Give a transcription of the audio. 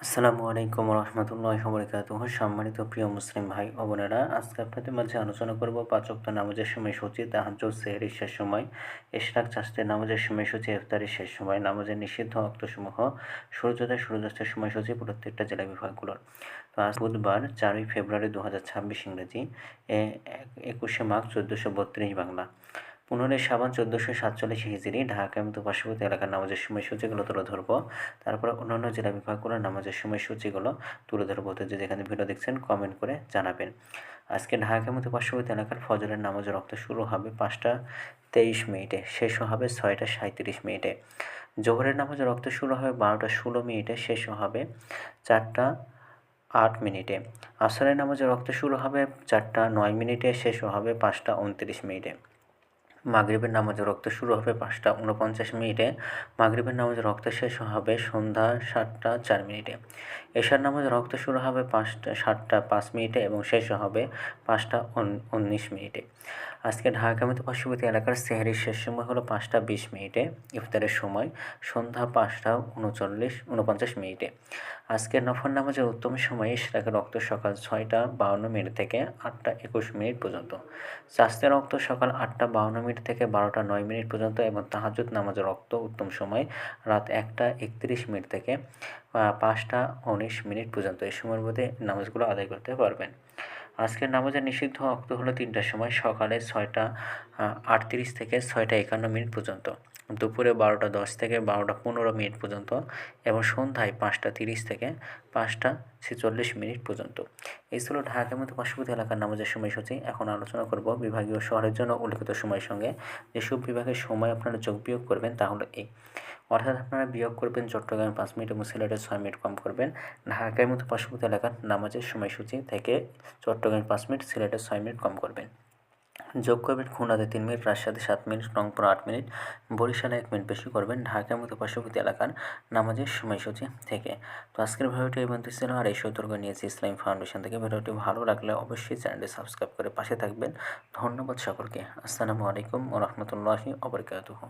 আসসালামু আলাইকুম রহমতুল্লাহি ওয়া বারাকাতুহু। সম্মানিত প্রিয় মুসলিম ভাই ও বোনেরা, আজকে আপনাদের মাঝে আলোচনা করব ৫ ওয়াক্ত নামাজের সময়সূচি, তাহাজ্জুদ, সেহরির শেষ সময়, ইশরাক, চাঁদের নামাজের সময়সূচি, ইফতারের শেষ সময়, নামাজের নিষিদ্ধ ওয়াক্তসমূহ, সূর্যোদয় সূর্যাস্তের সময়সূচি প্রত্যেকটা জেলা বিভাগগুলোর। তো আজ বুধবার ৪ই ফেব্রুয়ারি ২০২৬ ইংরেজি, ২১শে মার্চ ১৪৩২ বাংলা, ১৫ই শাবান ১৪৪৭ হিজরি। ঢাকা এবং পার্শ্ববর্তী এলাকার নামাজের সময়সূচিগুলো তুলে ধরবো। তারপরে অন্যান্য জেলা বিভাগগুলোর নামাজের সময়সূচিগুলো তুলে ধরবো। তো যে যেখানে ভিডিও দেখছেন কমেন্ট করে জানাবেন। আজকে ঢাকা এবং পার্শ্ববর্তী এলাকার ফজরের নামাজের রক্ত শুরু হবে ৫টা ২৩ মিনিটে, শেষও হবে ৬টা ৩৭ মিনিটে। জোহরের নামাজের রক্ত শুরু হবে ১২টা ১৬ মিনিটে, শেষও হবে ৪টা ৮ মিনিটে। আসরের নামাজের রক্ত শুরু হবে ৪টা ৯ মিনিটে, শেষও হবে ৫টা ২৯ মিনিটে। মাগরিবের নামাজের রক্ত শুরু হবে ৫টা ৪৯ মিনিটে, মাগরিবের নামাজের রক্ত শেষ হবে সন্ধ্যা ৭টা ৪ মিনিটে। এশার নামাজের রক্ত শুরু হবে ৭টা ৫ মিনিটে এবং শেষ হবে ৫টা ১৯ মিনিটে। আজকে ঢাকা এবং পার্শ্ববর্তী এলাকার সেহরির শেষ সময় হলো ৫টা ২০ মিনিটে, ইফতারের সময় সন্ধ্যা ৫টা ৪৯ মিনিটে। আজকের নফল নামাজের উত্তম সময় ইশরাকের রক্ত সকাল ৬টা ৫২ মিনিট থেকে ৮টা ২১ মিনিট পর্যন্ত, চাঁদের রক্ত সকাল ৮টা ৫২ মিনিট থেকে ১২টা ৯ মিনিট পর্যন্ত এবং তাহাজ্জুদ নামাজের রক্ত উত্তম সময় রাত ১টা ৩১ মিনিট থেকে ৫টা ১৯ মিনিট পর্যন্ত। এই সময়ের মধ্যে নামাজগুলো আদায় করতে পারবেন। আজকের নামাজের নিষিদ্ধ ওয়াক্ত হলো ৩টার সময়, সকালে ৬টা ৩৮ থেকে ৬টা ৫১ মিনিট পর্যন্ত, দুপুরে ১২টা ১০ থেকে ১২টা ১৫ মিনিট পর্যন্ত এবং সন্ধ্যায় ৫টা ৩০ থেকে ৫টা ৪৬ মিনিট পর্যন্ত। এই ছিল ঢাকার মতো পার্শ্ববর্তী এলাকার নামাজের সময়সূচি। এখন আলোচনা করব বিভাগীয় শহরের জন্য উল্লিখিত সময়ের সঙ্গে যেসব বিভাগের সময় আপনারা যোগ বিয়োগ করবেন তা হলো এই। অর্থাৎ আপনারা বিয়োগ করবেন চট্টগ্রামে ৫ মিনিট এবং সিলেটে ৬ মিনিট কম করবেন। ঢাকার মতো পার্শ্ববর্তী এলাকার নামাজের সময়সূচি থেকে চট্টগ্রামে ৫ মিনিট, সিলেটে ৬ মিনিট কম করবেন। যোগ করবেন খুলনাতে ৩ মিনিট, রাজশাহীতে ৭ মিনিট, রংপুরে ৮ মিনিট, বরিশালে ১ মিনিট বেশি করবেন ঢাকার মতো পার্শ্ববর্তী এলাকার নামাজের সময়সূচি থেকে। তো আজকের ভিডিওটি এই পর্যন্ত ছিল। আর এই সতর্ক নিয়েছি ইসলামী ফাউন্ডেশন থেকে। ভিডিওটি ভালো লাগলে অবশ্যই চ্যানেলটি সাবস্ক্রাইব করে পাশে থাকবেন। ধন্যবাদ সকলকে। আসসালামু আলাইকুম ওয়া রাহমাতুল্লাহি ওয়া বারাকাতুহু।